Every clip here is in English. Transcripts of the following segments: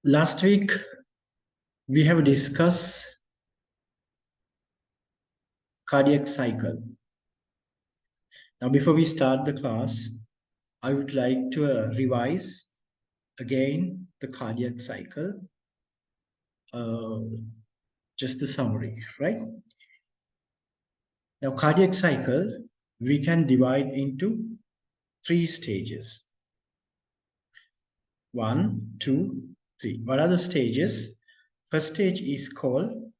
Last week, we have discussed cardiac cycle. Now, before we start the class, I would like to revise again the cardiac cycle, just the summary, right? Now, cardiac cycle, we can divide into 3 stages. 1, 2, 3. What are the stages? First stage is called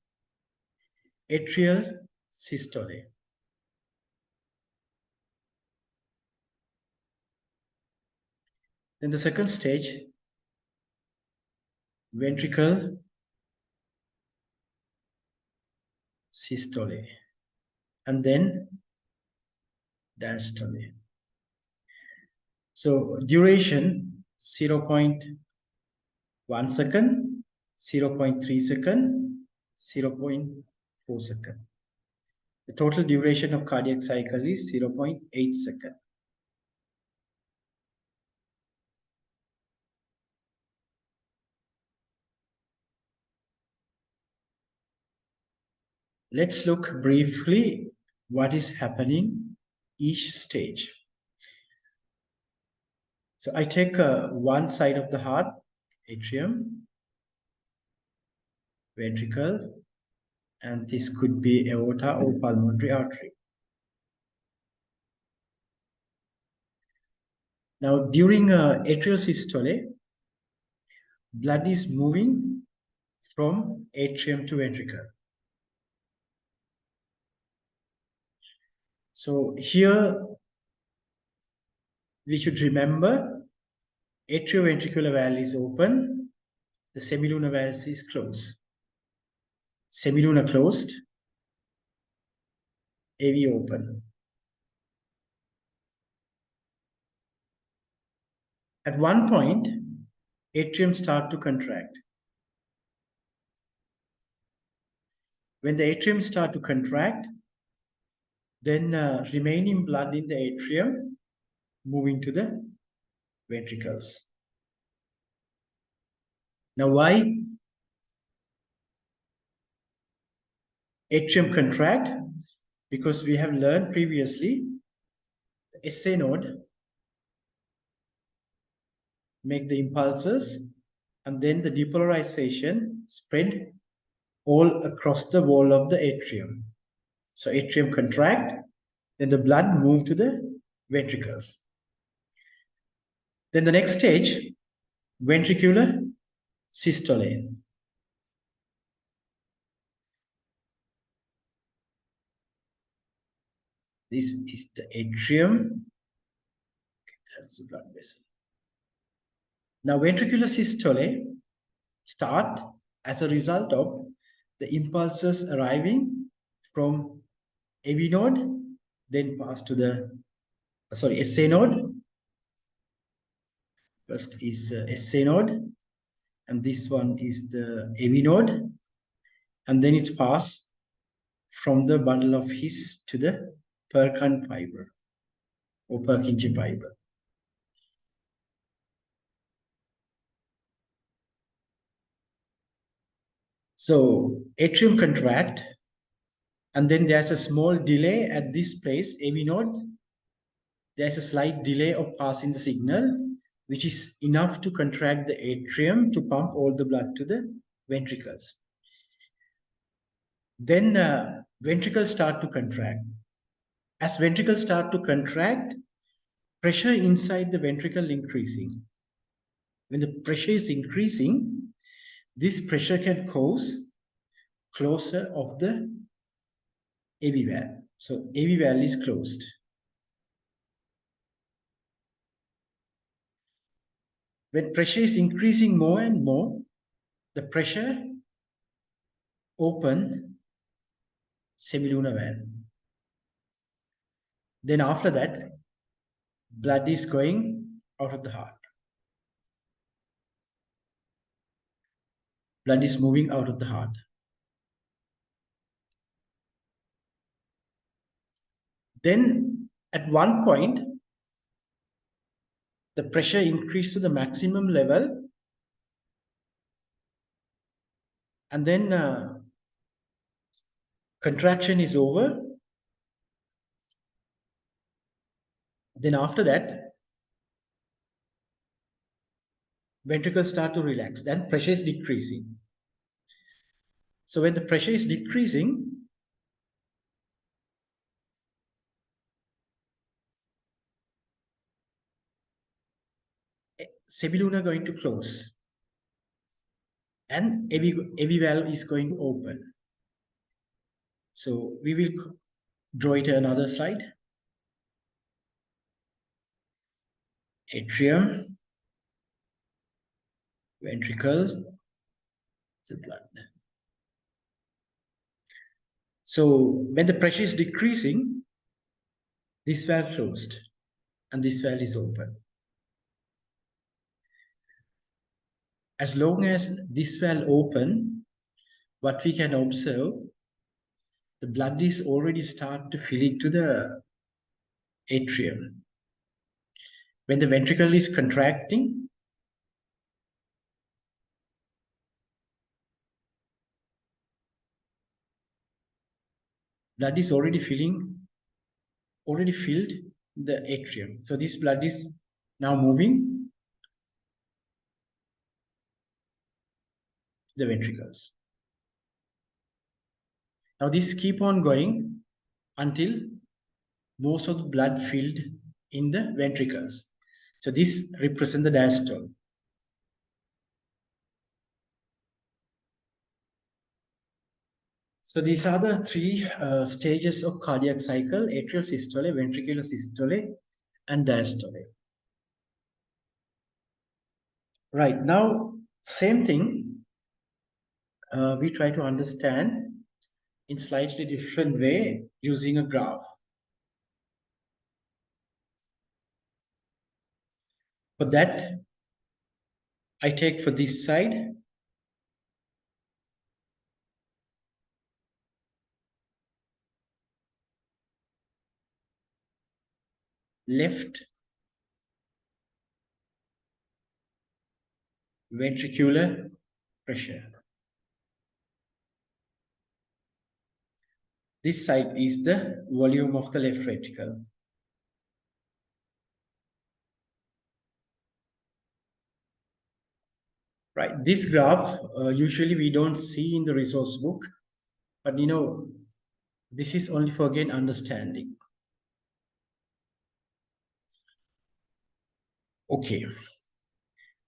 atrial systole. Then the second stage, ventricle systole, and then diastole. So duration 0.1 second, 0.3 second, 0.4 second. The total duration of cardiac cycle is 0.8 second. Let's look briefly what is happening each stage. So I take one side of the heart, atrium, ventricle, and this could be aorta or pulmonary artery. Now during atrial systole, blood is moving from atrium to ventricle. So here we should remember atrioventricular valve is open, the semilunar valve is closed. Semilunar closed, AV open. At one point, atrium start to contract. When the atrium start to contract, then remaining blood in the atrium moving to the ventricles. Now why atrium contract? Because we have learned previously the SA node make the impulses, and then the depolarization spread all across the wall of the atrium. So atrium contract, then the blood move to the ventricles. Then the next stage, ventricular systole. This is the atrium. That's the blood vessel. Now ventricular systole start as a result of the impulses arriving from AV node, then pass to the SA node. First is SA node, and this one is the AV node, and then it passes from the bundle of His to the Purkinje fiber or Purkinje fiber. So atrium contract, and then there's a small delay at this place, AV node. There's a slight delay of passing the signal, which is enough to contract the atrium to pump all the blood to the ventricles. Then ventricles start to contract. As ventricles start to contract, pressure inside the ventricle increasing. When the pressure is increasing, this pressure can cause closure of the AV valve. So AV valve is closed. When pressure is increasing more and more, the pressure open semilunar valve. Then after that, blood is going out of the heart. Blood is moving out of the heart. Then at one point, the pressure increased to the maximum level And then contraction is over. Then after that, ventricles start to relax. Then pressure is decreasing. So when the pressure is decreasing, semilunar going to close and AV valve is going to open. So we will draw it another slide. Atrium, ventricles, the blood. So when the pressure is decreasing, this valve closed and this valve is open. As long as this valve open, what we can observe, the blood is already start to fill into the atrium. When the ventricle is contracting, blood is already filled the atrium. So this blood is now moving the ventricles. Now this keep on going until most of the blood filled in the ventricles. So this represents the diastole. So these are the three stages of cardiac cycle: atrial systole, ventricular systole, and diastole. Right, now, same thing, we try to understand in slightly different way using a graph. For that, I take for this side left ventricular pressure. This side is the volume of the left ventricle. Right, this graph usually we don't see in the resource book, but this is only for again understanding. Okay.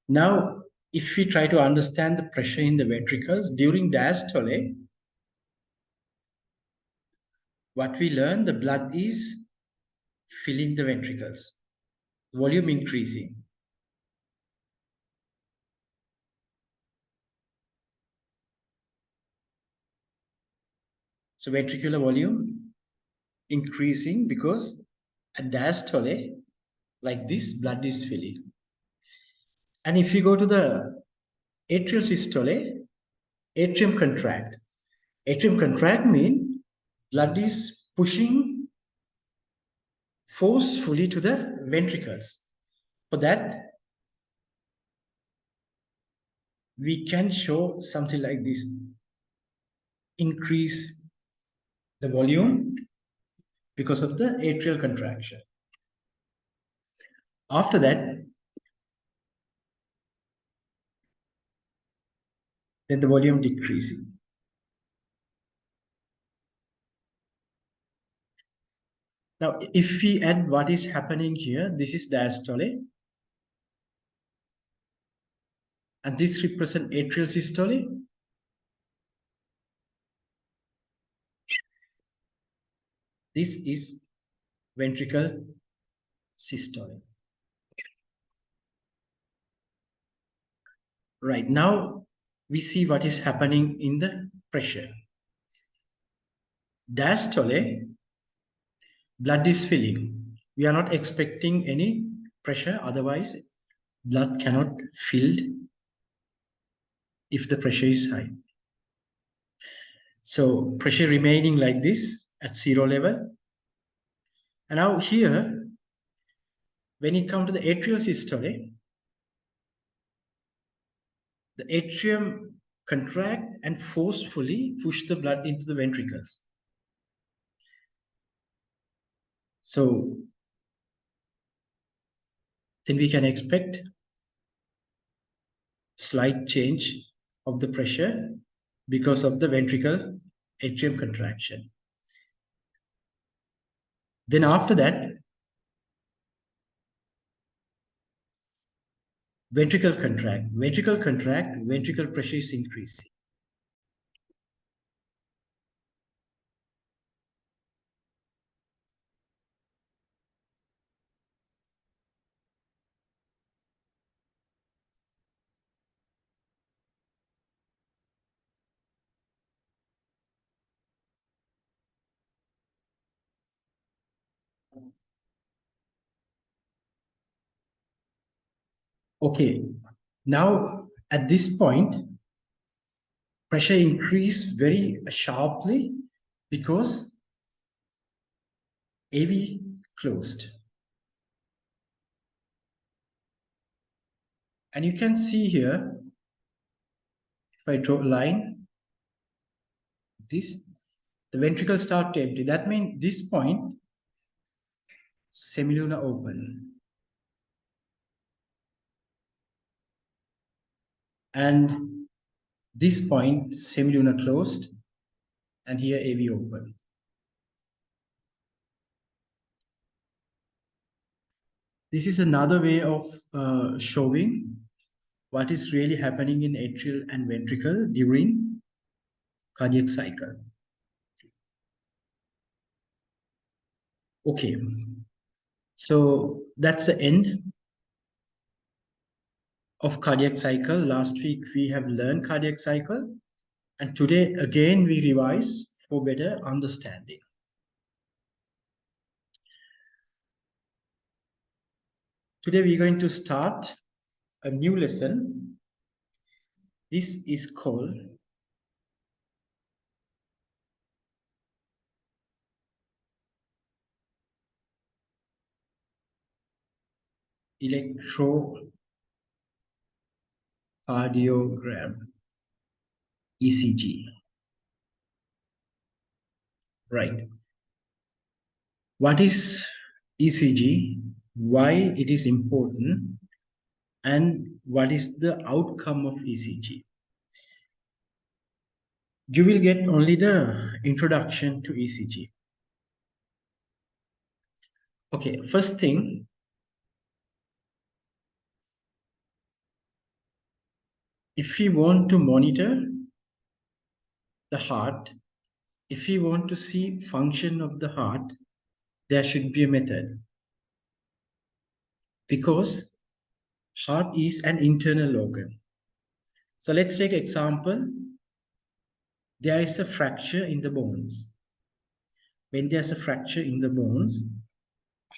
Now, if we try to understand the pressure in the ventricles during diastole, what we learn, the blood is filling the ventricles, volume increasing. So ventricular volume increasing because at diastole, like this, blood is filling. And if you go to the atrial systole, atrium contract. Atrium contract means blood is pushing forcefully to the ventricles. For that, we can show something like this. Increase the volume because of the atrial contraction. After that, then the volume decreasing. Now, if we add what is happening here, this is diastole. And this represents atrial systole. This is ventricle systole. Right now, we see what is happening in the pressure. Diastole, blood is filling. We are not expecting any pressure, otherwise blood cannot fill if the pressure is high. So pressure remaining like this at 0 level. And now here, when it comes to the atrial systole, the atrium contract and forcefully push the blood into the ventricles. So then we can expect slight change of the pressure because of the ventricle atrium contraction. Then after that, ventricle contract, ventricle pressure is increasing. Okay, now at this point, pressure increased very sharply because AV closed. And you can see here, if I draw a line, the ventricle start to empty. That means this point, semilunar open. And this point, semilunar closed. And here AV open. This is another way of showing what is really happening in atrial and ventricle during cardiac cycle. Okay, so that's the end of cardiac cycle. Last week we have learned cardiac cycle, and today again we revise for better understanding. Today we're going to start a new lesson. This is called electrocardiogram, ECG. Right. What is ECG? Why it is important? And what is the outcome of ECG? You will get only the introduction to ECG. Okay, first thing, if we want to monitor the heart, if we want to see function of the heart, there should be a method. Because heart is an internal organ. So let's take example. There is a fracture in the bones. When there's a fracture in the bones,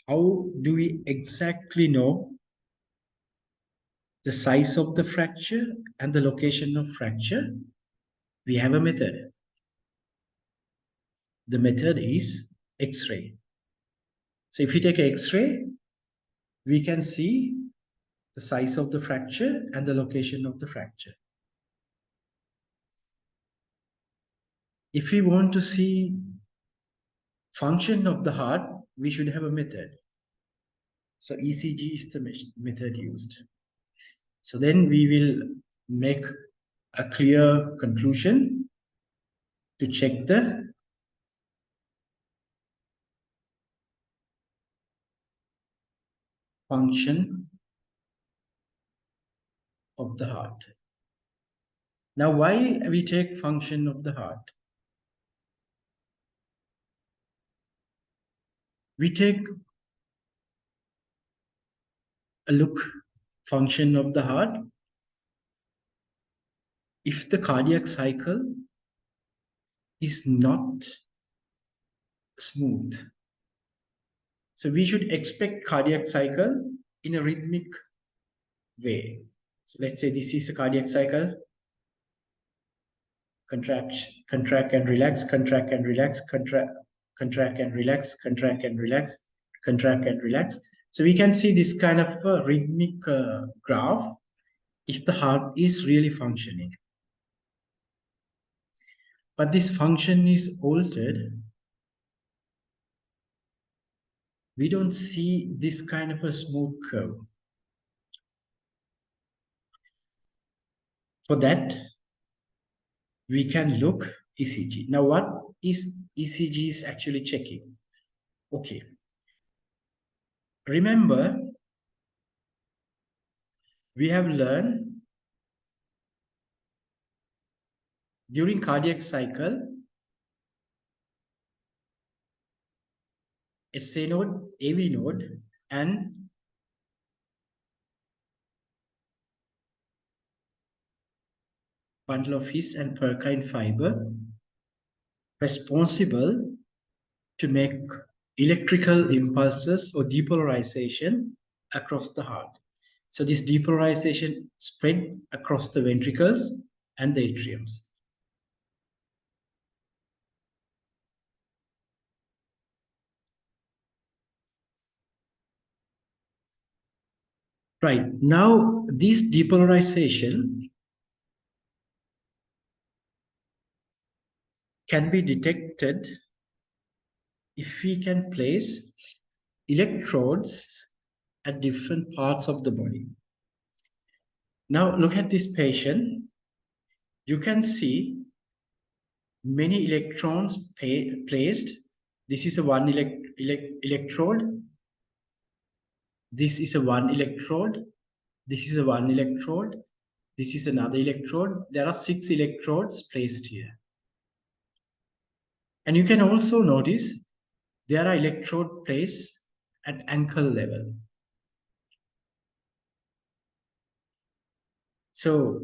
how do we exactly know the size of the fracture and the location of fracture? We have a method. The method is X-ray. So if we take X-ray, we can see the size of the fracture and the location of the fracture. If we want to see function of the heart, we should have a method. So ECG is the method used. So then we will make a clear conclusion to check the function of the heart. Now, why we take function of the heart? We take a look function of the heart if the cardiac cycle is not smooth. So we should expect cardiac cycle in a rhythmic way. So let's say this is a cardiac cycle. Contract and relax, contract and relax, contract and relax, contract and relax, contract and relax. So we can see this kind of a rhythmic graph if the heart is really functioning. but this function is altered, we don't see this kind of a smooth curve. For that, we can look ECG. Now, what is ECG is actually checking? Okay. Remember, we have learned during cardiac cycle, SA node, AV node, and bundle of His and Purkinje fiber responsible to make electrical impulses or depolarization across the heart. So this depolarization spread across the ventricles and the atriums. Right, now this depolarization can be detected if we can place electrodes at different parts of the body. Now look at this patient. You can see many electrons placed. This is a one electrode. This is a one electrode. This is a one electrode. This is another electrode. There are 6 electrodes placed here. And you can also notice there are electrode placed at ankle level. So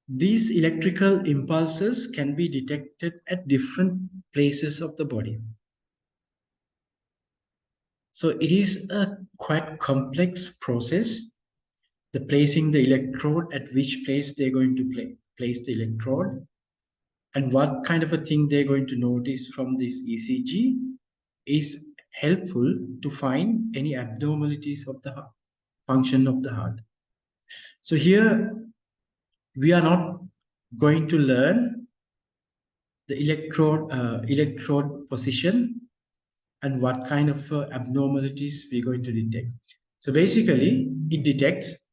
these electrical impulses can be detected at different places of the body. So it is a quite complex process, the placing the electrode, at which place they're going to place the electrode, and what kind of a thing they're going to notice from this ECG is helpful to find any abnormalities of the function of the heart. So here we are not going to learn the electrode position and what kind of abnormalities we're going to detect. So basically, it detects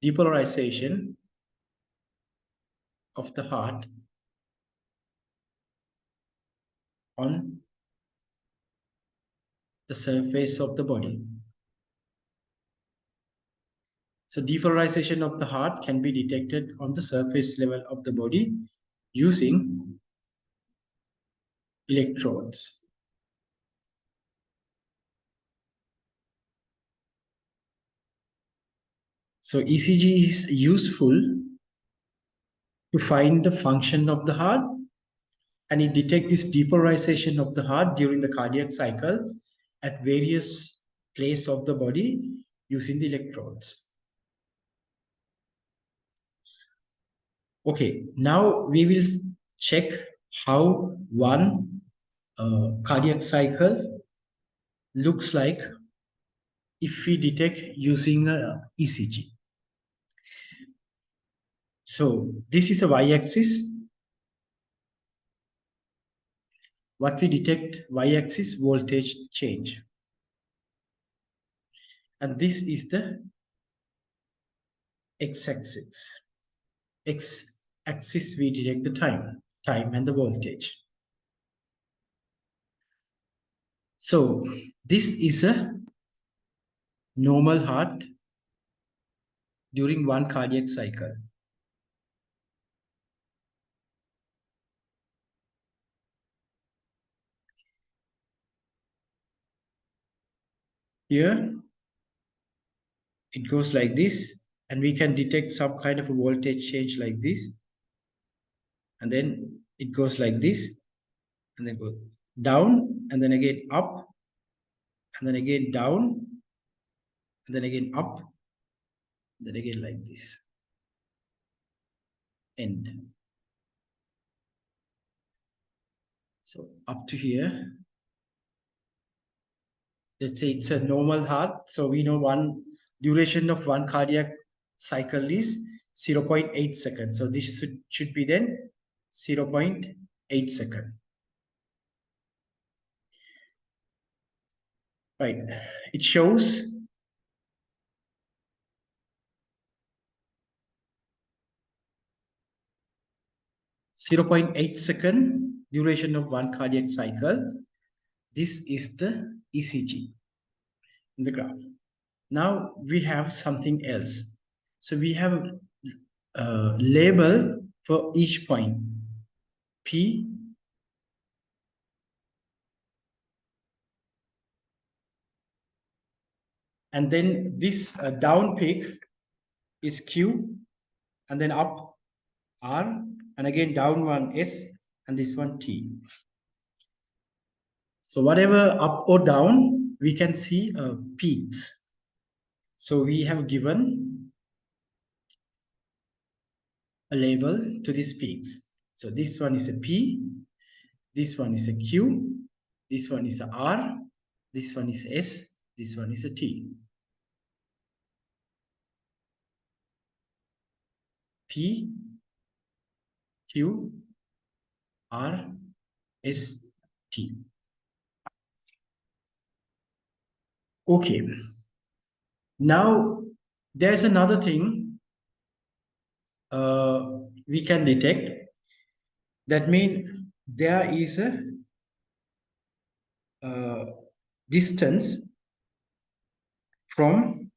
depolarization of the heart on the surface of the body. So depolarization of the heart can be detected on the surface level of the body using electrodes. So ECG is useful to find the function of the heart, and it detects this depolarization of the heart during the cardiac cycle at various places of the body using the electrodes. Okay, now we will check how one cardiac cycle looks like if we detect using a ECG. So this is a y-axis. What we detect, y-axis voltage change. And this is the x-axis. X-axis we detect the time and the voltage. So this is a normal heart during one cardiac cycle. Here it goes like this, and we can detect some kind of a voltage change like this, and then it goes like this, and then goes down, and then again up, and then again down, and then again up, and then again like this. End. So up to here, let's say it's a normal heart. So we know one duration of one cardiac cycle is 0.8 seconds. So this should be then 0.8 second. Right. It shows 0.8 second duration of one cardiac cycle. This is the ECG in the graph. Now we have something else. So we have a label for each point. P, and then this down peak is Q, and then up R, and again down one S, and this one T. So whatever up or down, we can see peaks. So we have given a label to these peaks. So this one is a P, this one is a Q, this one is a R, this one is S, this one is a T. P, Q, R, S, T. Okay. Now there's another thing we can detect. That means there is a distance from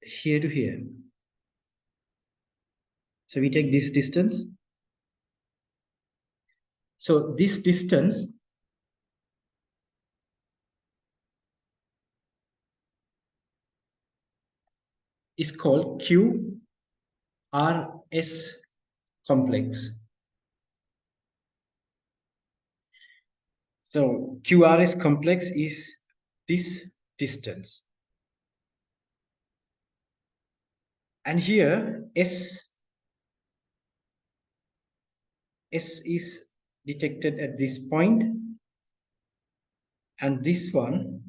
here to here. So we take this distance. So this distance is called QRS complex. So QRS complex is this distance. And here S is detected at this point, and this one,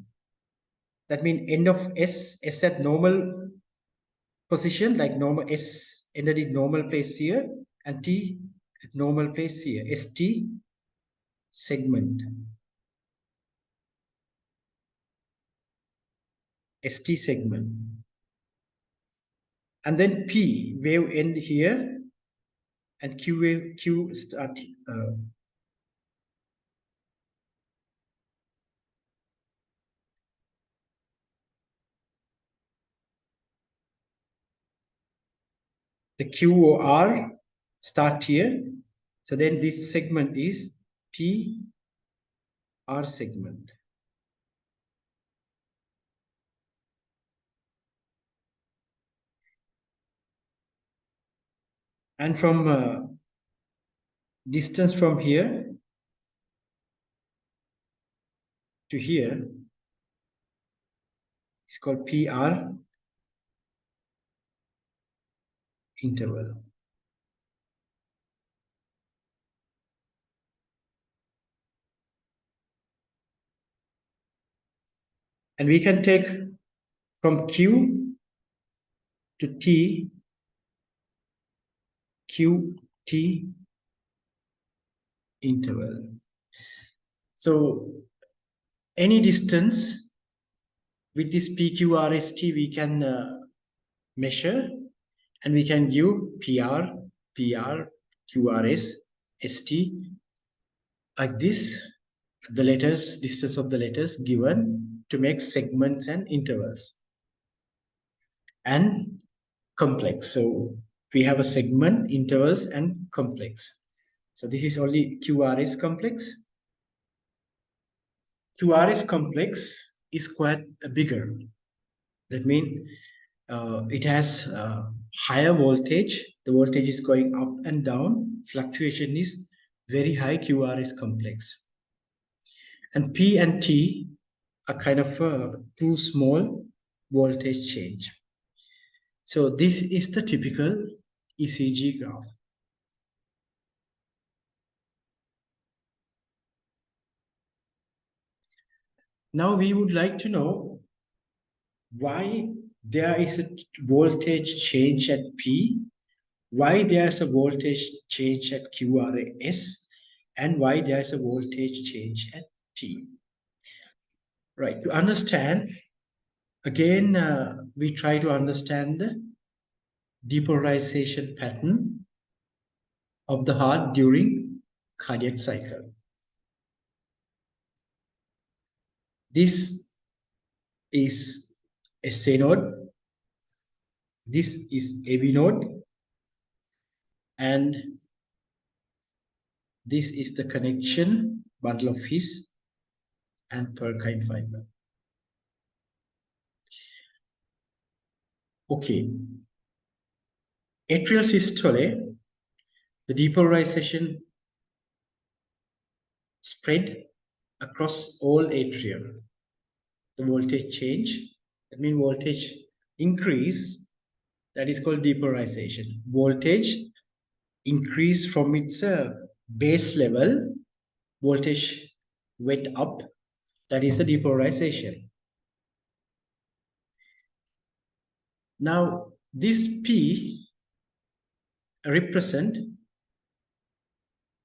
that means end of S at normal position, like normal S ended in normal place here, and T at normal place here, ST segment. ST segment. And then P wave end here, and Q wave Q start the Q or R start here. So then this segment is P R segment. And from distance from here to here is called PR interval. And we can take from Q to T, Q, T interval. So any distance with this PQRST we can measure, and we can give PR, QRS, ST like this, the letters, distance of the letters given to make segments and intervals. And complex. So we have a segment, intervals, and complex. So this is only QRS complex. QRS complex is quite bigger. That means it has higher voltage. The voltage is going up and down. Fluctuation is very high QRS complex. And P and T are kind of too small voltage change. So this is the typical ECG graph. Now we would like to know why there is a voltage change at P, why there is a voltage change at QRS, and why there is a voltage change at T. Right, to understand, again, we try to understand the depolarization pattern of the heart during cardiac cycle. This is SA node, this is AB node, and this is the connection bundle of His and Purkinje fiber. Okay, atrial systole, the depolarization spread across all atrium. The voltage change, that means voltage increase, that is called depolarization. Voltage increase from its base level, voltage went up, that is the depolarization. Now this P represent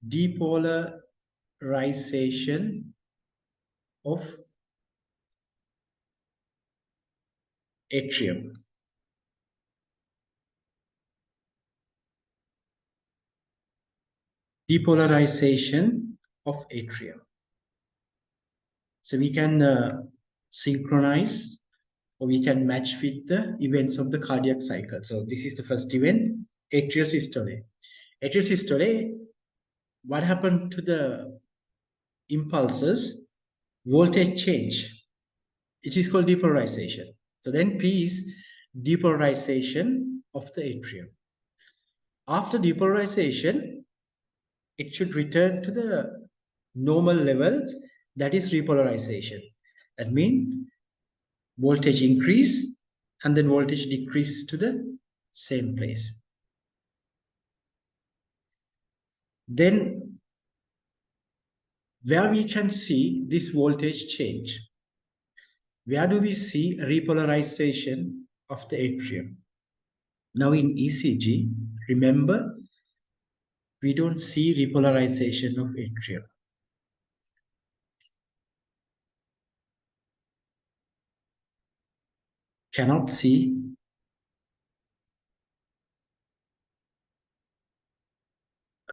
depolarization of atrium. Depolarization of atrium. So we can synchronize, or we can match with the events of the cardiac cycle. So this is the first event, atrial systole. Atrial systole, what happened to the impulses? Voltage change. It is called depolarization. So then P is depolarization of the atrium. After depolarization, it should return to the normal level, that is repolarization. That means voltage increase and then voltage decrease to the same place. Then where we can see this voltage change, where do we see repolarization of the atrium? Now in ECG, remember, we don't see repolarization of atrium. Cannot see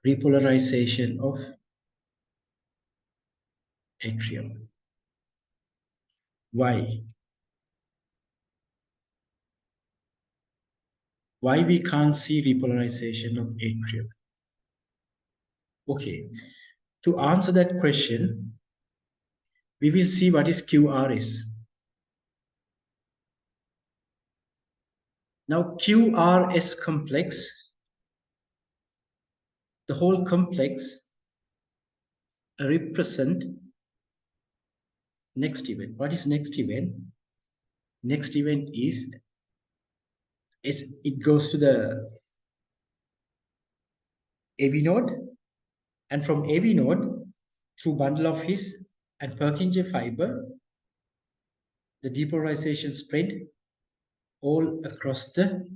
repolarization of atrium. Why? Why we can't see repolarization of atrium? Okay, to answer that question, we will see what is QRS. Now QRS complex, the whole complex represent next event. What is next event? Next event is it goes to the AB node, and from AB node through bundle of His and Purkinje fiber, the depolarization spread all across the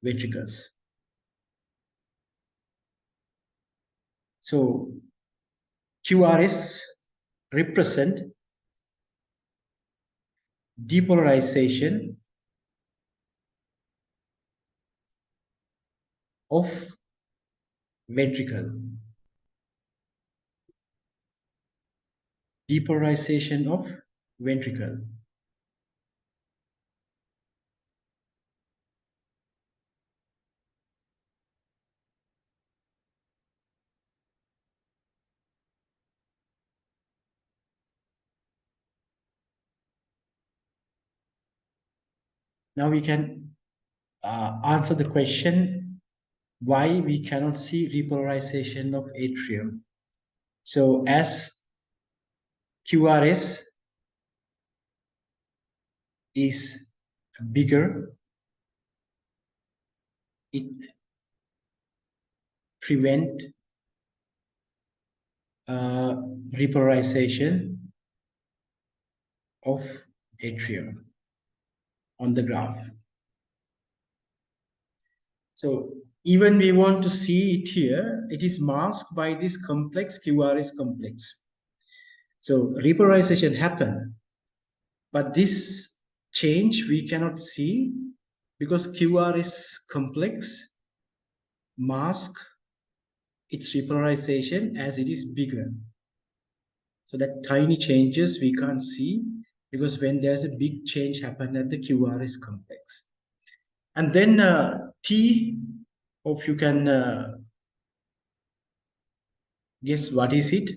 ventricles. So QRS represent depolarization of ventricle. Depolarization of ventricle. Now we can answer the question why we cannot see repolarization of atrium. So as QRS is bigger, it prevent uh, repolarization of atrium on the graph. So even we want to see it here, it is masked by this complex QRS complex. So repolarization happened, but this change we cannot see because QRS complex mask its repolarization as it is bigger. So that tiny changes we can't see because when there's a big change happen at the QRS complex. And then T, hope you can guess what is it.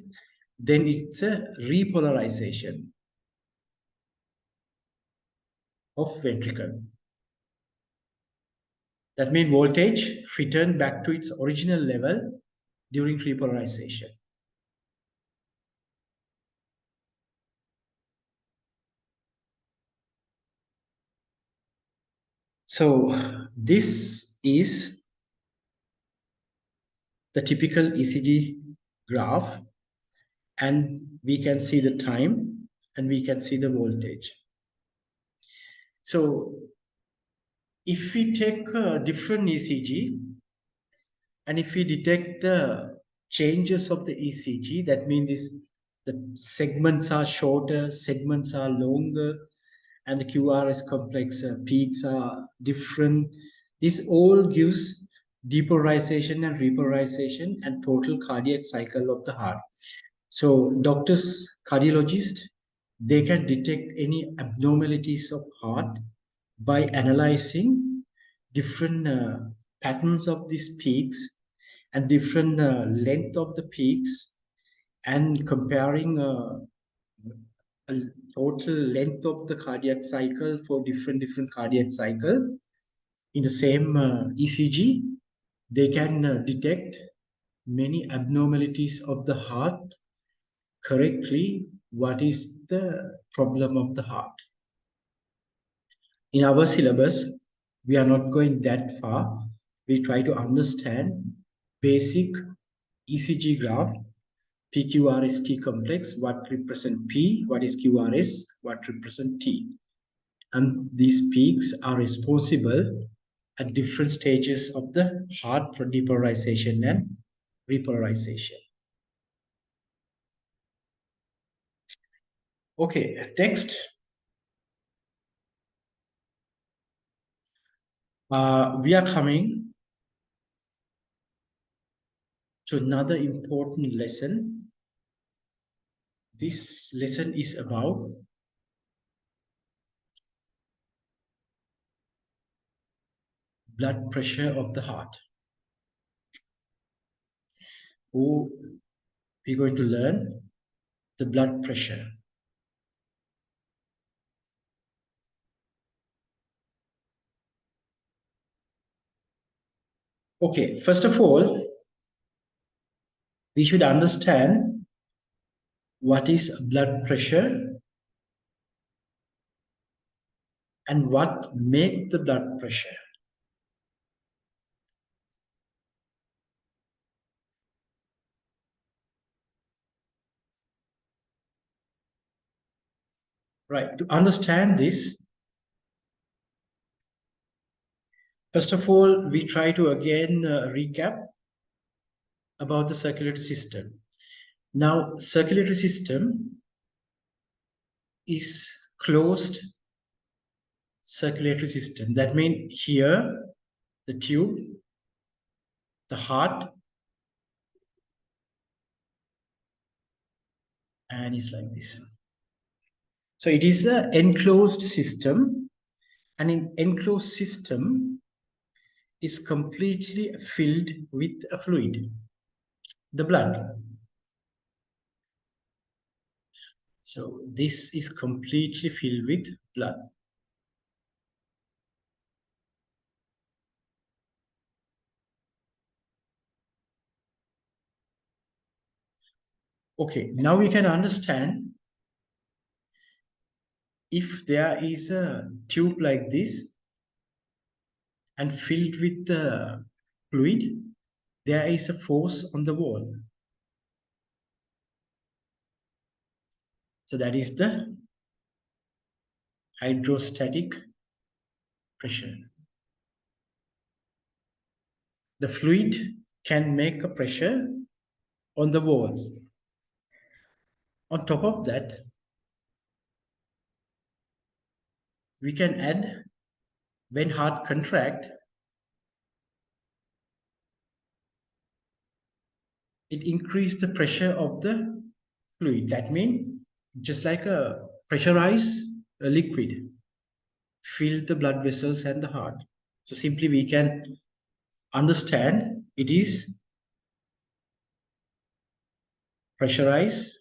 Then it's a repolarization of ventricle. That means voltage returned back to its original level during repolarization. So this is the typical ECG graph, and we can see the time and we can see the voltage. So if we take a different ECG and if we detect the changes of the ECG, that means the segments are shorter, segments are longer, and the QRS complex peaks are different. This all gives depolarization and repolarization and total cardiac cycle of the heart. So doctors, cardiologists, they can detect any abnormalities of heart by analyzing different patterns of these peaks and different length of the peaks and comparing a total length of the cardiac cycle for different cardiac cycle in the same ECG, they can detect many abnormalities of the heart correctly. What is the problem of the heart? In our syllabus, we are not going that far. We try to understand basic ECG graph, PQRST complex, what represent P, what is QRS, what represent T. And these peaks are responsible at different stages of the heart for depolarization and repolarization. Okay, next. We are coming to another important lesson. This lesson is about blood pressure of the heart. Oh, we're going to learn the blood pressure. Okay, first of all, we should understand what is blood pressure and what make the blood pressure. Right, to understand this, first of all, we try to again recap about the circulatory system. Now, circulatory system is closed circulatory system. That means here, the tube, the heart, and it's like this. So it is an enclosed system, and in enclosed system is completely filled with a fluid, the blood. So this is completely filled with blood. Okay, now we can understand if there is a tube like this and filled with the fluid, there is a force on the wall. So that is the hydrostatic pressure. The fluid can make a pressure on the walls. On top of that, we can add, when heart contract, it increase the pressure of the fluid. That means just like a pressurized liquid fill the blood vessels and the heart. So simply we can understand it is pressurized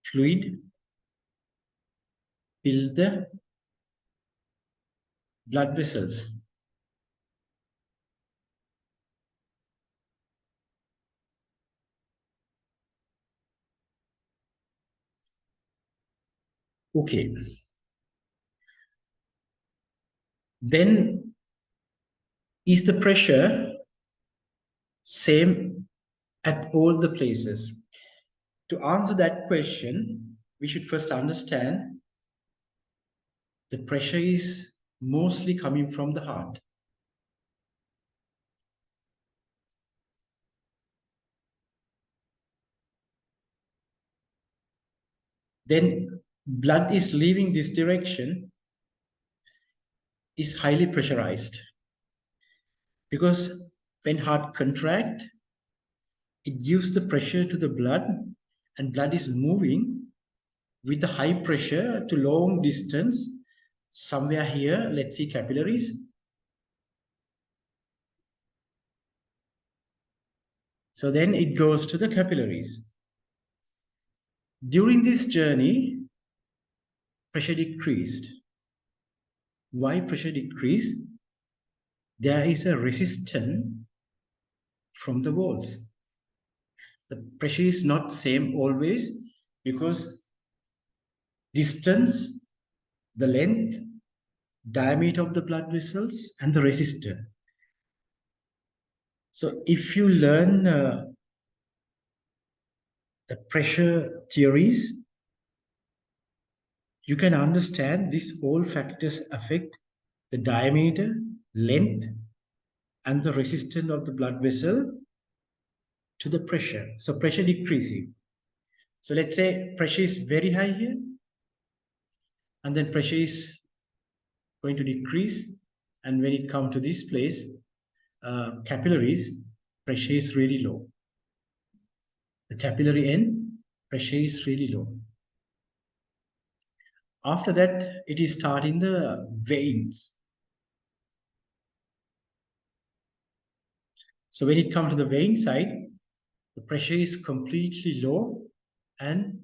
fluid fill the blood vessels. Okay. Then is the pressure same at all the places? To answer that question, we should first understand the pressure is mostly coming from the heart. Then blood is leaving this direction is highly pressurized, because when heart contract, it gives the pressure to the blood, and blood is moving with the high pressure to long distance. Somewhere here, let's see capillaries. So then it goes to the capillaries. During this journey, pressure decreased. Why pressure decreased? There is a resistance from the walls. The pressure is not same always, because distance, the length, diameter of the blood vessels, and the resistor. So if you learn the pressure theories, you can understand these all factors affect the diameter, length, and the resistance of the blood vessel to the pressure. So pressure decreasing. So let's say pressure is very high here, and then pressure is going to decrease. And when it comes to this place, capillaries, pressure is really low. The capillary end, pressure is really low. After that, it is starting the veins. So when it comes to the vein side, the pressure is completely low, and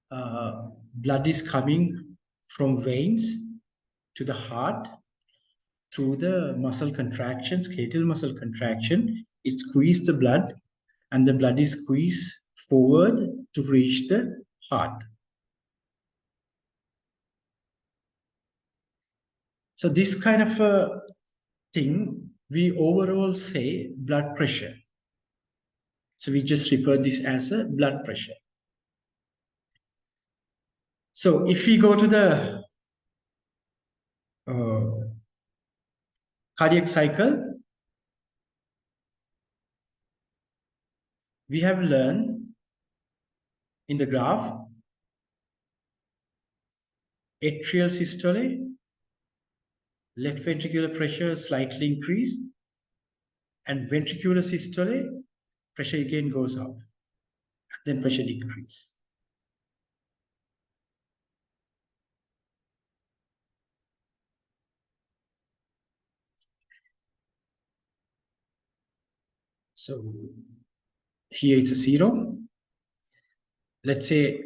blood is coming from veins to the heart through the muscle contraction, skeletal muscle contraction. It squeezes the blood, and the blood is squeezed forward to reach the heart. So this kind of a thing, we overall say blood pressure. So we just refer this as a blood pressure. So if we go to the cardiac cycle, we have learned in the graph atrial systole, left ventricular pressure slightly increased, and ventricular systole, pressure again goes up, then pressure decrease. So here it's a 0. Let's say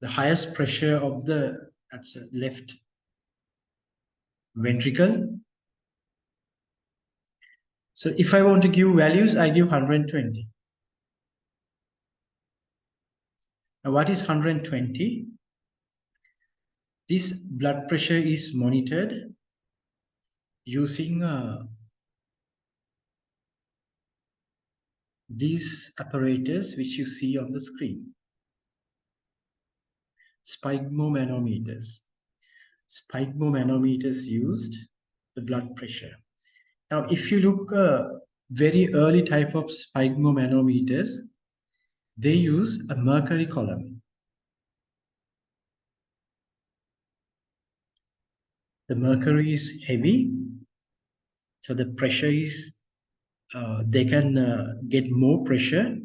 the highest pressure of the, that's a left ventricle. So if I want to give values, I give 120. Now what is 120? This blood pressure is monitored using these apparatus which you see on the screen. Sphygmomanometers. Sphygmomanometers used the blood pressure. Now, if you look very early type of sphygmomanometers, they use a mercury column. The mercury is heavy, so the pressure is, they can get more pressure.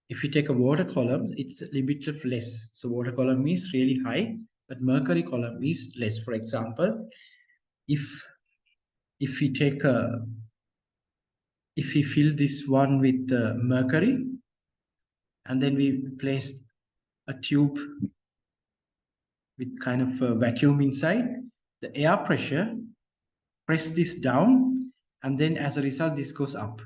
If you take a water column, it's a little bit of less. So water column is really high, but mercury column is less. For example, if we take a, if we fill this one with mercury, and then we place a tube with kind of a vacuum inside, the air pressure press this down, and then as a result this goes up.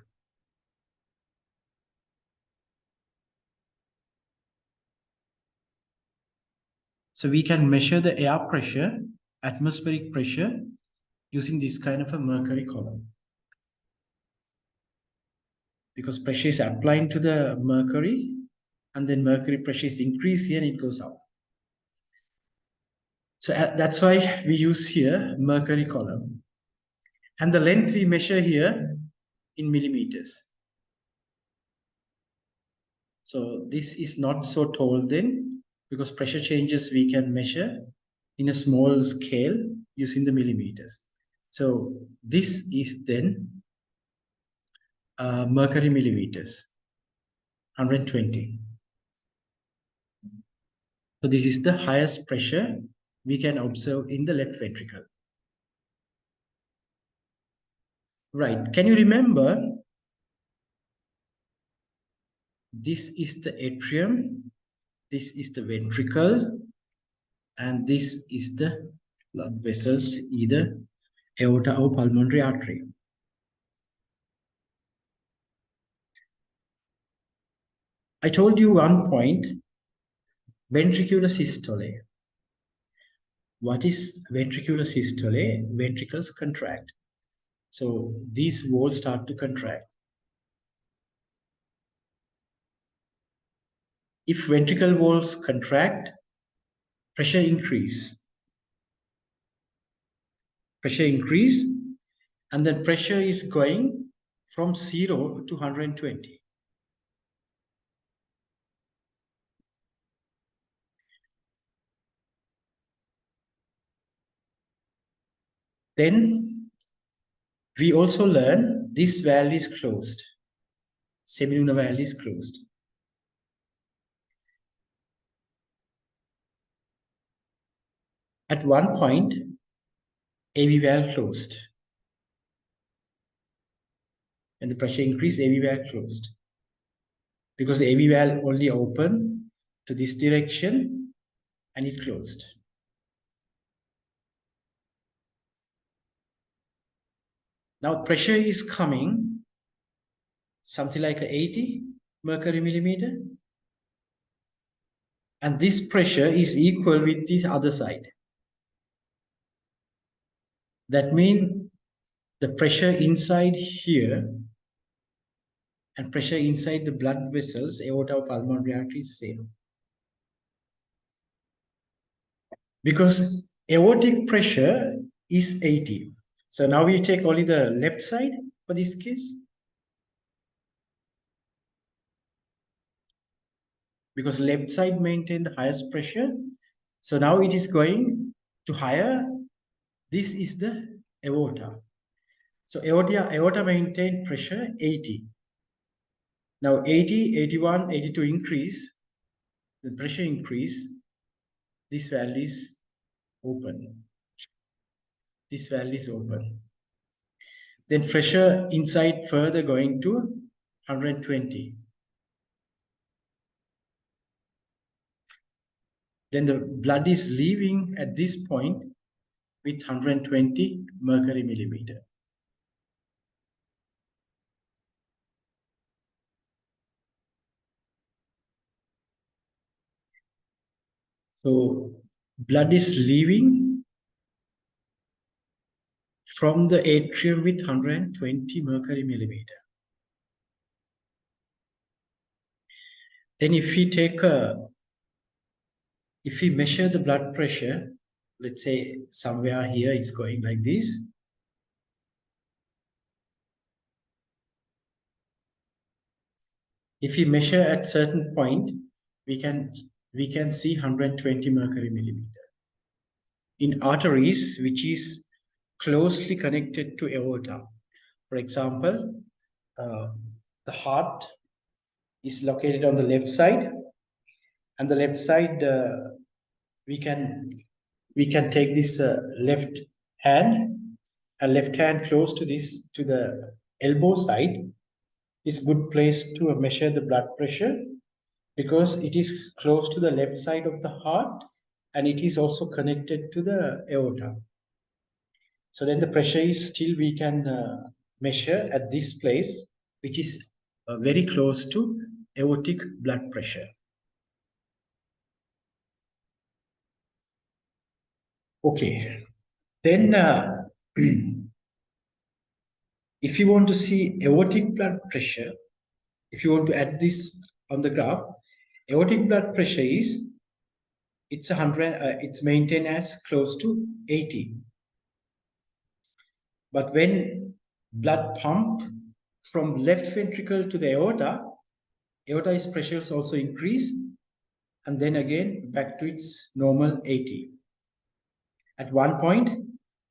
So we can measure the air pressure, atmospheric pressure, using this kind of a mercury column, because pressure is applying to the mercury, and then mercury pressure is increased here and it goes up. So that's why we use here mercury column. And the length we measure here in millimeters. So this is not so tall then, because pressure changes we can measure in a small scale using the millimeters. So this is then mercury millimeters, 120. So this is the highest pressure we can observe in the left ventricle. Right, can you remember? This is the atrium, this is the ventricle, and this is the blood vessels, either aorta or pulmonary artery. I told you one point, ventricular systole. What is ventricular systole? Ventricles contract. So these walls start to contract. If ventricle walls contract, pressure increase. Pressure increase, and then pressure is going from 0 to 120. Then we also learn this valve is closed. Semilunar valve is closed. At one point, AV valve closed. When the pressure increased, AV valve closed. Because the AV valve only open to this direction and it closed. Now pressure is coming something like 80 mercury millimeter. And this pressure is equal with the other side. That means the pressure inside here and pressure inside the blood vessels, aorta or pulmonary artery, is same. Because aortic pressure is 80. So now we take only the left side for this case. Because left side maintain the highest pressure. So now it is going to higher. This is the aorta. So aorta maintain pressure 80. Now 80, 81, 82 increase, the pressure increase, this valve is open. This valve is open. Then pressure inside further going to 120. Then the blood is leaving at this point with 120 mercury millimeter. So blood is leaving from the atrium with 120 mercury millimeter. Then if we take a, If we measure the blood pressure, let's say somewhere here it's going like this. If we measure at certain point, we can see 120 mercury millimeter. In arteries, which is closely connected to aorta. For example, the heart is located on the left side, and the left side we can take this left hand, and left hand close to this, to the elbow side, is good place to measure the blood pressure, because it is close to the left side of the heart and it is also connected to the aorta. So then the pressure is still we can measure at this place, which is very close to aortic blood pressure. Okay, then if you want to see aortic blood pressure, if you want to add this on the graph, aortic blood pressure is, it's 100, it's maintained as close to 80. But when blood pump from left ventricle to the aorta, aorta's pressures also increase, and then again back to its normal 80. At one point,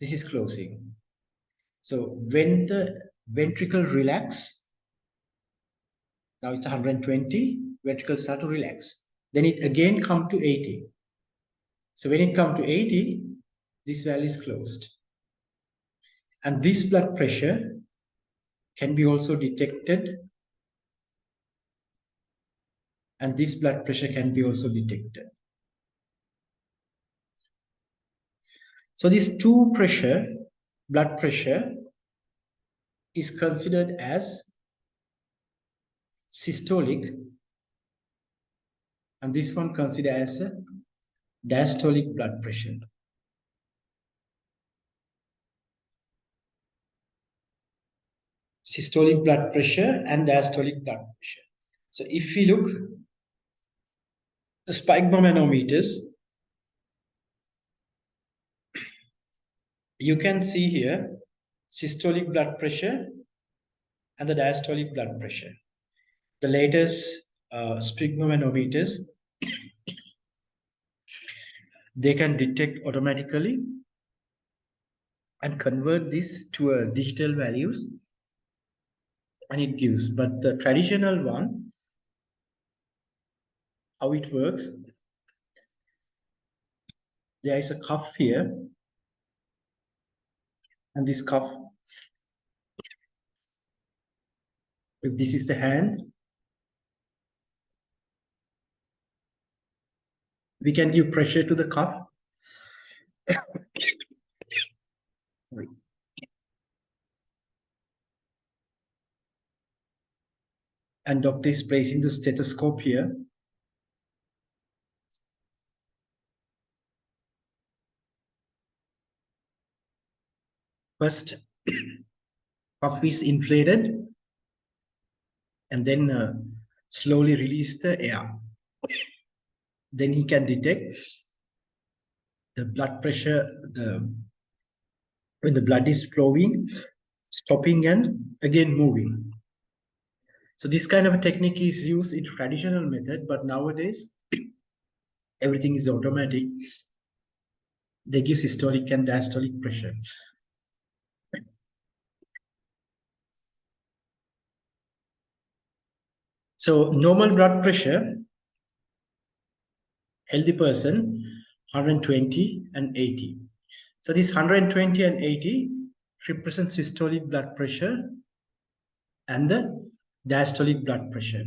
this is closing. So when the ventricle relax, now it's 120, ventricle start to relax. Then it again come to 80. So when it come to 80, this value is closed. And this blood pressure can be also detected, and this blood pressure can be also detected. So this two pressure, blood pressure, is considered as systolic, and this one considered as a diastolic blood pressure. Systolic blood pressure and diastolic blood pressure. So if we look the sphygmomanometers, you can see here systolic blood pressure and the diastolic blood pressure. The latest sphygmomanometers, they can detect automatically and convert this to a digital values, and it gives. But the traditional one, how it works, there is a cuff here, and this cuff, if this is the hand, we can give pressure to the cuff. Sorry. And doctor is placing the stethoscope here. First, cuff is inflated, and then slowly release the air. Then he can detect the blood pressure, when the blood is flowing, stopping, and again moving. So this kind of a technique is used in traditional method, but nowadays everything is automatic. They give systolic and diastolic pressure. So normal blood pressure, healthy person, 120 and 80. So this 120 and 80 represents systolic blood pressure and the diastolic blood pressure.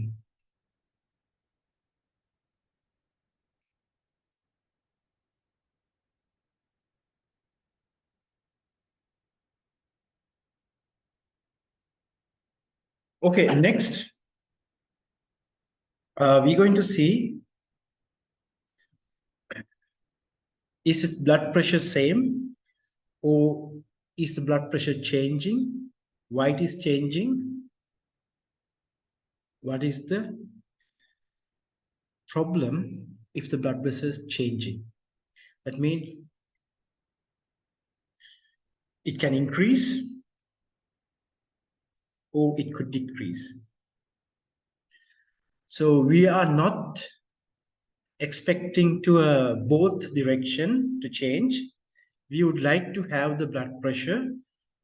Okay, next, we're going to see, is the blood pressure same, or is the blood pressure changing? Why it is changing? What is the problem if the blood pressure is changing. That means it can increase or it could decrease. So we are not expecting to both direction to change. We would like to have the blood pressure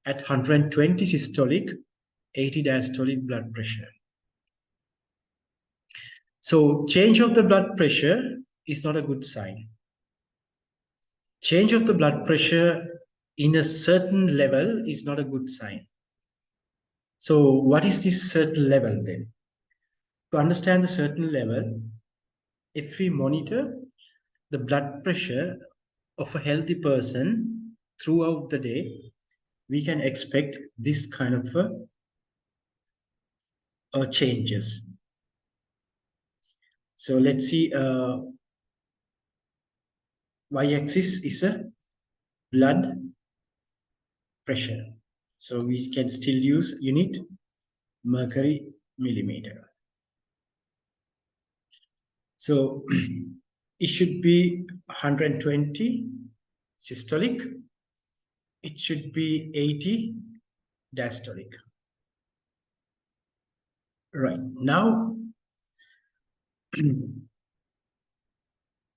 at 120 systolic, 80 diastolic blood pressure. So change of the blood pressure is not a good sign. Change of the blood pressure in a certain level is not a good sign. So what is this certain level then? To understand the certain level, if we monitor the blood pressure of a healthy person throughout the day, we can expect this kind of changes. So let's see, y-axis is a blood pressure. So we can still use unit mercury millimeter. So it should be 120 systolic. It should be 80 diastolic. Right. Now,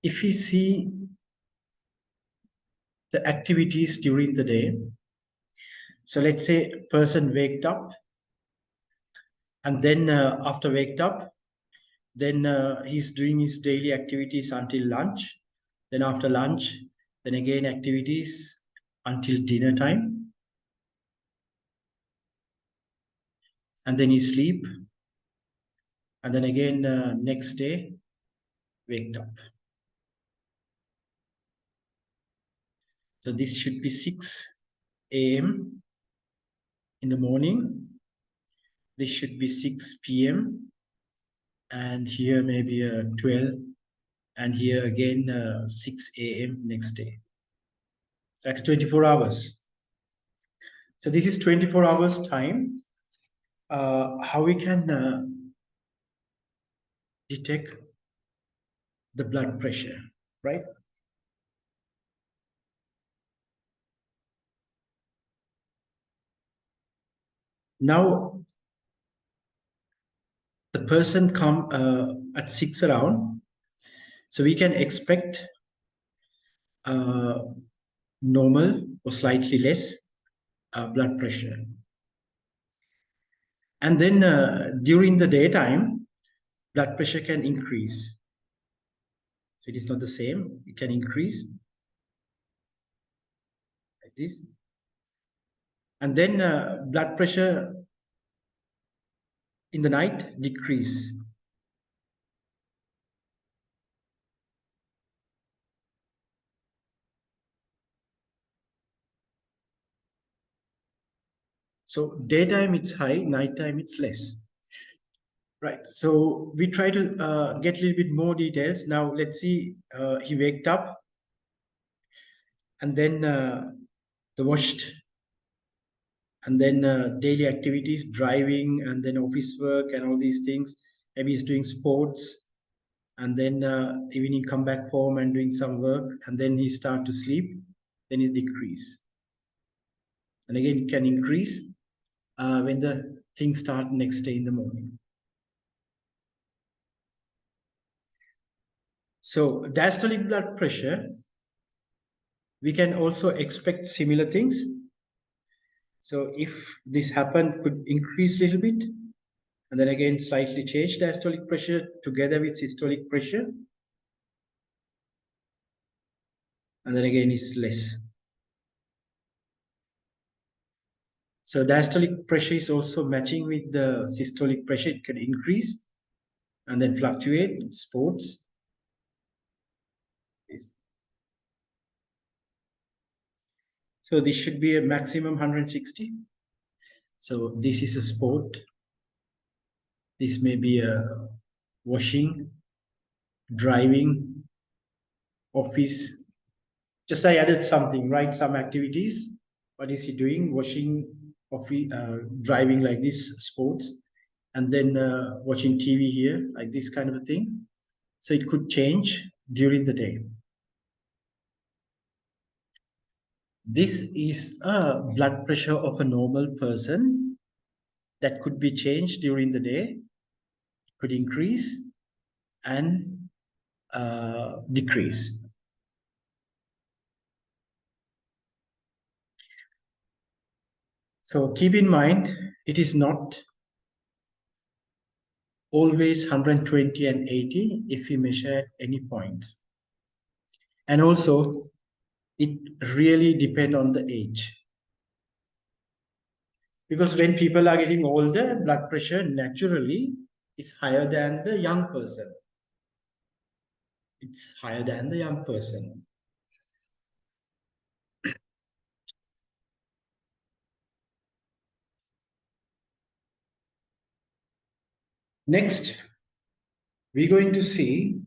if we see the activities during the day, so let's say a person waked up, and then after waked up, then he's doing his daily activities until lunch. Then after lunch, then again activities until dinner time. And then he sleep. And then again next day, waked up. So this should be 6 a.m. in the morning. This should be 6 p.m. And here maybe 12. And here again 6 a.m. next day. That's 24 hours. So this is 24 hours time. How we can detect the blood pressure, right? Now, the person come at 6 around, so we can expect normal or slightly less blood pressure. And then during the daytime, blood pressure can increase. So it is not the same, it can increase like this. And then blood pressure in the night decrease. So daytime it's high, nighttime it's less. Right. So we try to get a little bit more details. Now let's see. He waked up, and then the washed, and then daily activities, driving, and then office work, and all these things. Maybe he's doing sports, and then evening come back home and doing some work, and then he start to sleep. Then it decrease, and again it can increase when the things start next day in the morning. So diastolic blood pressure, we can also expect similar things. So if this happened, could increase a little bit, and then again slightly change diastolic pressure together with systolic pressure, and then again is less. So diastolic pressure is also matching with the systolic pressure. It can increase and then fluctuate, sports. So this should be a maximum 160. So this is a sport. This may be a washing, driving, office. Just I added something, right? Some activities. What is he doing? Washing, office, driving like this, sports, and then watching TV here, like this kind of a thing. So it could change during the day. This is a blood pressure of a normal person that could be changed during the day, could increase and decrease. So keep in mind, it is not always 120 and 80 if we measure at any points. And also, it really depends on the age. Because when people are getting older, blood pressure naturally is higher than the young person. It's higher than the young person. Next, we're going to see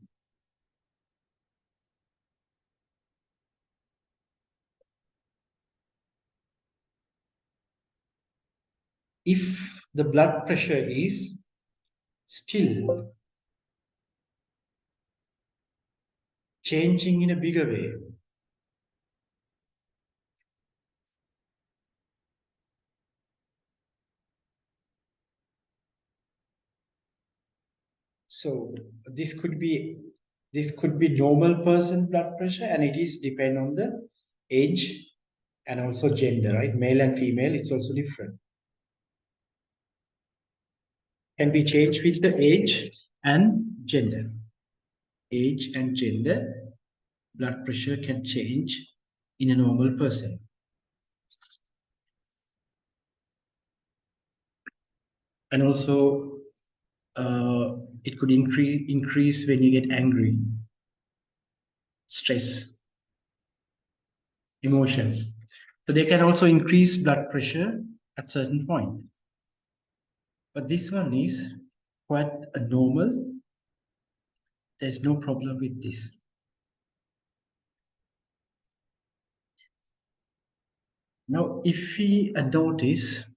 if the blood pressure is still changing in a bigger way. So this could be normal person blood pressure, and it is depend on the age and also gender, right? Male and female, it's also different. Can be changed with the age and gender. Age and gender, blood pressure can change in a normal person. And also, it could increase when you get angry, stress, emotions. So they can also increase blood pressure at certain point. But this one is quite a normal. There's no problem with this. Now, if we notice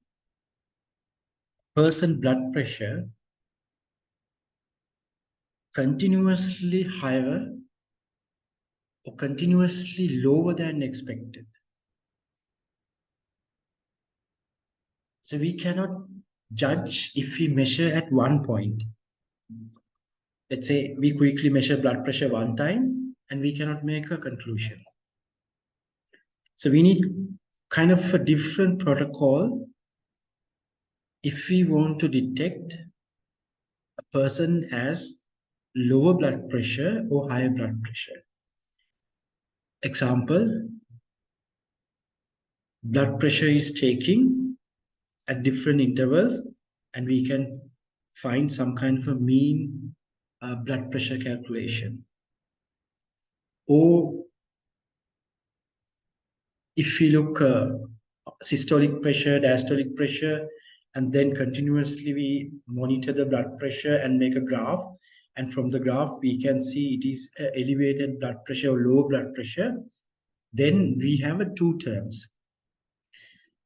person blood pressure continuously higher or continuously lower than expected, so we cannot judge if we measure at one point. Let's say we quickly measure blood pressure one time and we cannot make a conclusion. So we need kind of a different protocol if we want to detect a person has lower blood pressure or higher blood pressure. Example, blood pressure is taking at different intervals and we can find some kind of a mean blood pressure calculation. Or if we look systolic pressure, diastolic pressure, and then continuously we monitor the blood pressure and make a graph. And from the graph, we can see it is elevated blood pressure or low blood pressure. Then we have two terms.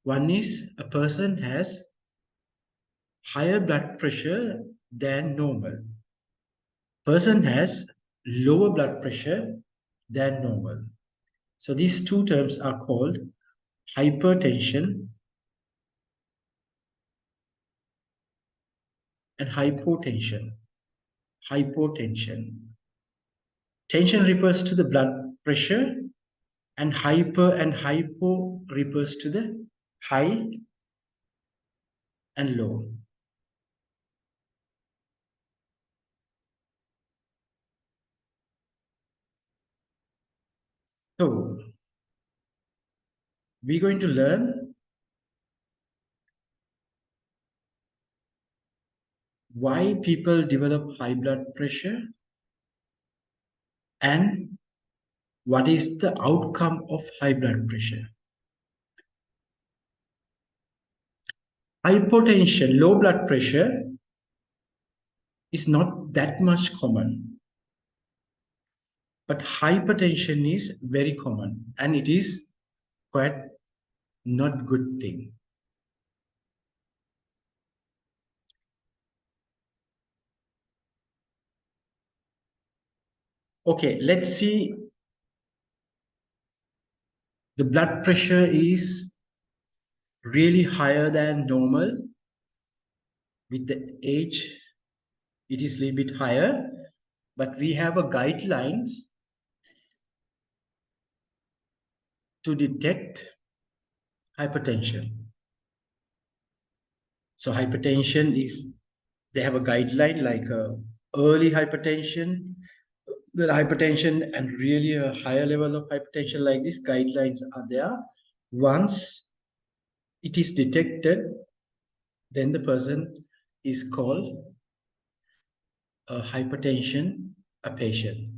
One is a person has higher blood pressure than normal. Person has lower blood pressure than normal. So these two terms are called hypertension and hypotension. Hypotension. Tension refers to the blood pressure, and hyper and hypo refers to the high and low. So we're going to learn why people develop high blood pressure and what is the outcome of high blood pressure. Hypotension, low blood pressure, is not that much common, but hypertension is very common and it is quite not good thing. Okay, let's see. The blood pressure is really higher than normal. With the age, it is a little bit higher, but we have a guidelines to detect hypertension. So hypertension is, they have a guideline like early hypertension, the hypertension, and really a higher level of hypertension. Like these guidelines are there. Once it is detected, then the person is called a hypertension, a patient.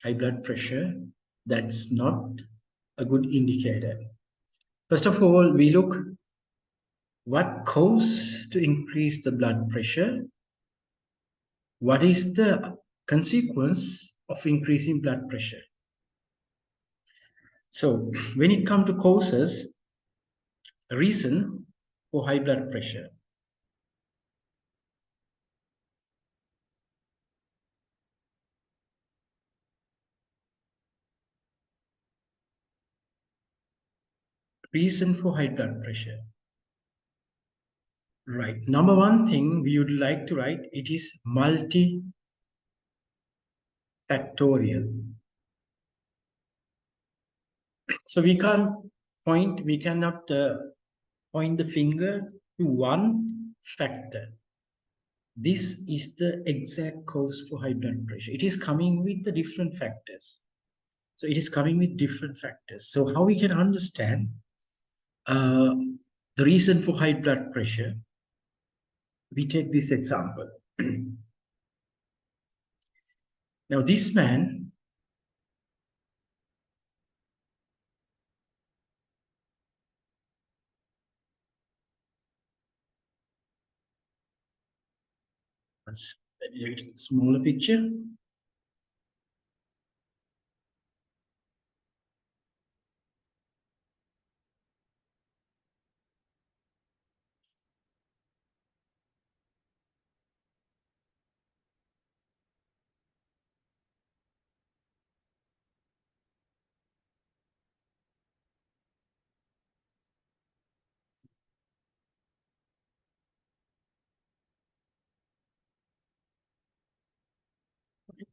High blood pressure, that's not a good indicator. First of all, we look what cause to increase the blood pressure. What is the consequence of increasing blood pressure? So when it comes to causes, reason for high blood pressure. Reason for high blood pressure. Right. Number one thing we would like to write, it is multifactorial. So we cannot point the finger to one factor. This is the exact cause for high blood pressure. It is coming with the different factors. So it is coming with different factors. So how we can understand uh, the reason for high blood pressure? We take this example. Now this man, let's make it a smaller picture.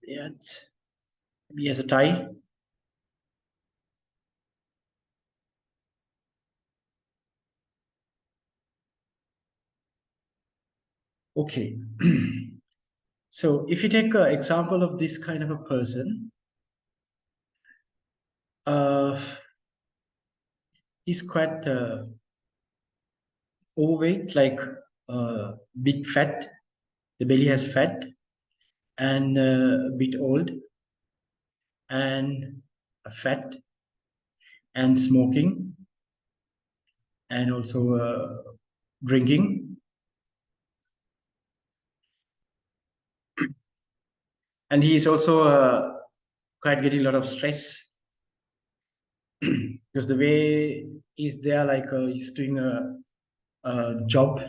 Yeah, he has a tie. Okay. So if you take an example of this kind of a person, uh, he's quite overweight, like big fat. The belly has fat and a bit old and fat and smoking and also drinking. And he's also quite getting a lot of stress because the way he's there, like he's doing a job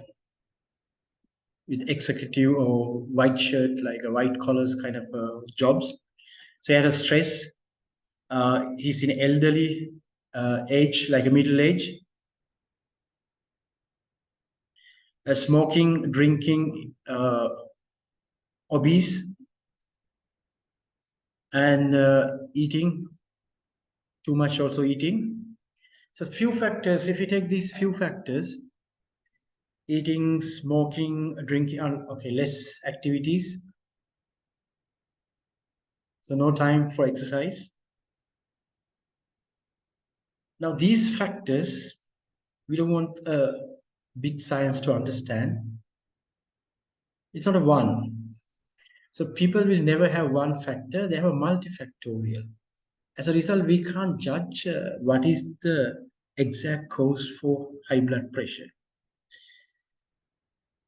with executive or white shirt, like a white collars kind of jobs. So he had a stress. He's in elderly age, like a middle age. Smoking, drinking, obese, and eating too much. Also eating. So few factors. If you take these few factors, eating, smoking, drinking, okay, less activities. So no time for exercise. Now these factors, we don't want big science to understand. It's not a one. So people will never have one factor. They have a multifactorial. As a result, we can't judge what is the exact cause for high blood pressure.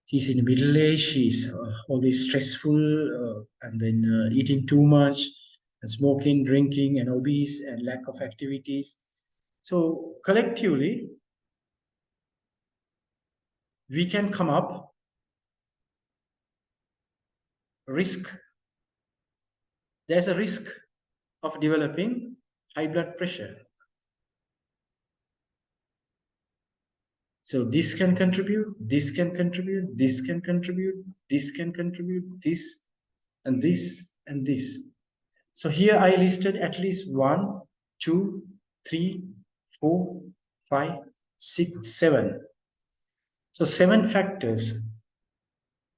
He's in the middle age, he's always stressful, and then eating too much, and smoking, drinking, and obese, and lack of activities. So collectively, we can come up risk there's a risk of developing high blood pressure. So this can contribute, this can contribute, this can contribute, this can contribute, this and this and this. So here I listed at least 1, 2, 3, 4, 5, 6, 7. So 7 factors: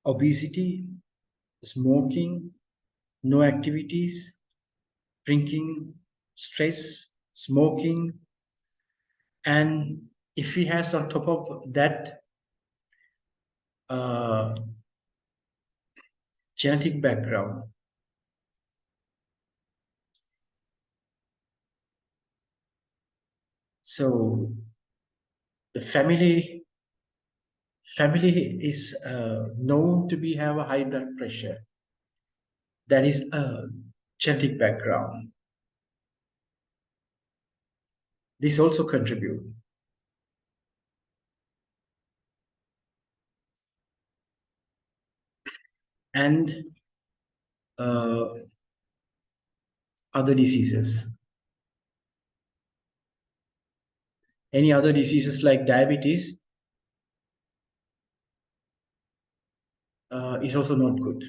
obesity, smoking, no activities, drinking, stress, smoking, and if he has on top of that uh, genetic background. So the family is known to be have a high blood pressure. That is a genetic background. This also contribute. And uh, other diseases. Any other diseases like diabetes is also not good.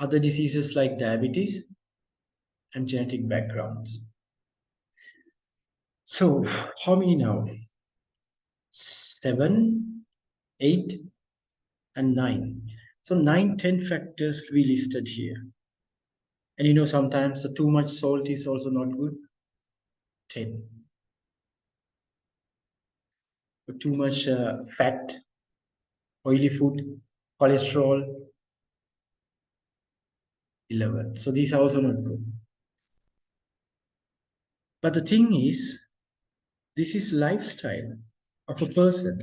Other diseases like diabetes and genetic backgrounds. So how many now? 7, 8, and 9. So 9, 10 factors we listed here. And you know, sometimes the too much salt is also not good. 10. Or too much fat, oily food, cholesterol, 11. So these are also not good. But the thing is, this is lifestyle of a person.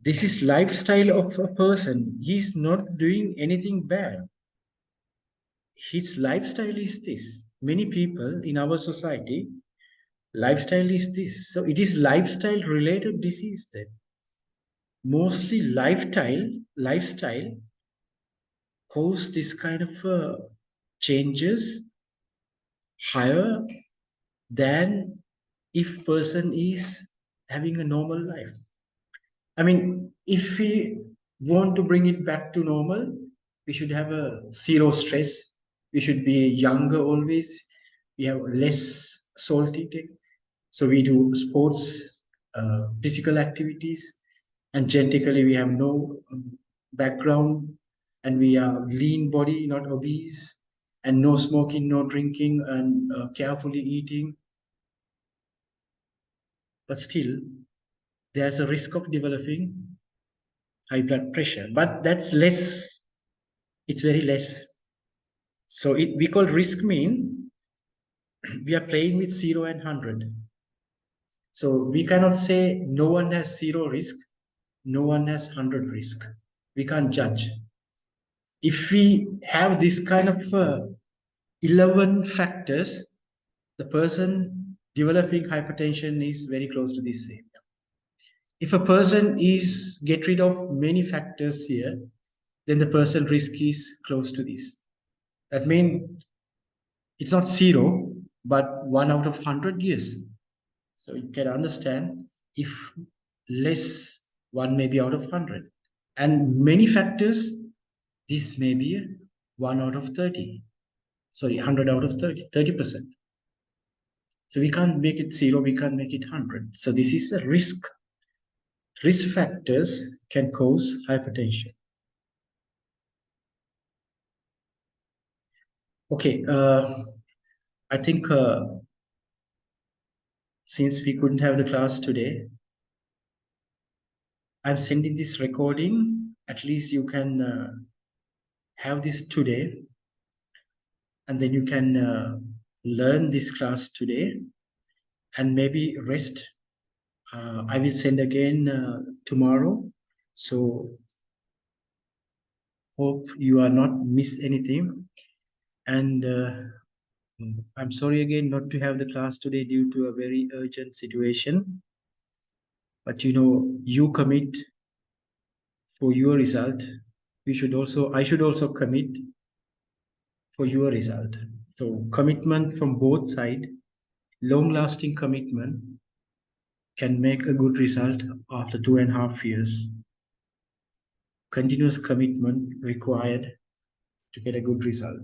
This is lifestyle of a person. He's not doing anything bad. His lifestyle is this. Many people in our society, lifestyle is this. So it is lifestyle related disease then. Mostly lifestyle cause this kind of changes higher than if person is having a normal life. I mean, if we want to bring it back to normal, we should have a zero stress. We should be younger always. We have less salt intake. So we do sports, physical activities, and genetically we have no background, and we are lean body, not obese, and no smoking, no drinking, and carefully eating. But still, there's a risk of developing high blood pressure, but that's less. It's very less. So we call risk mean we are playing with 0 and 100. So we cannot say no one has 0 risk, no one has 100 risk. We can't judge. If we have this kind of 11 factors, the person developing hypertension is very close to this same. If a person is get rid of many factors here, then the person risk is close to this. That means it's not 0, but 1 out of 100 years. So you can understand if less, 1 may be out of 100. And many factors, this may be 1 out of 30. Sorry, 100 out of 30, 30%. So we can't make it 0, we can't make it 100. So this is a risk. Risk factors can cause hypertension. Okay, I think since we couldn't have the class today, I'm sending this recording. At least you can have this today, and then you can learn this class today and maybe rest. I will send again tomorrow. So hope you are not miss anything. And I'm sorry again not to have the class today due to a very urgent situation. But you know, you commit for your result. I should also commit for your result. So commitment from both sides, long-lasting commitment can make a good result after 2.5 years. Continuous commitment required to get a good result.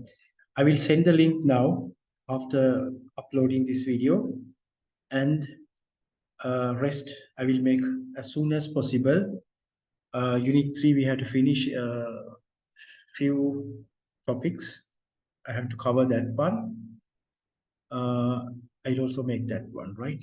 I will send the link now after uploading this video, and rest I will make as soon as possible. Unit 3 we have to finish few topics. I have to cover that one. I'll also make that one, right?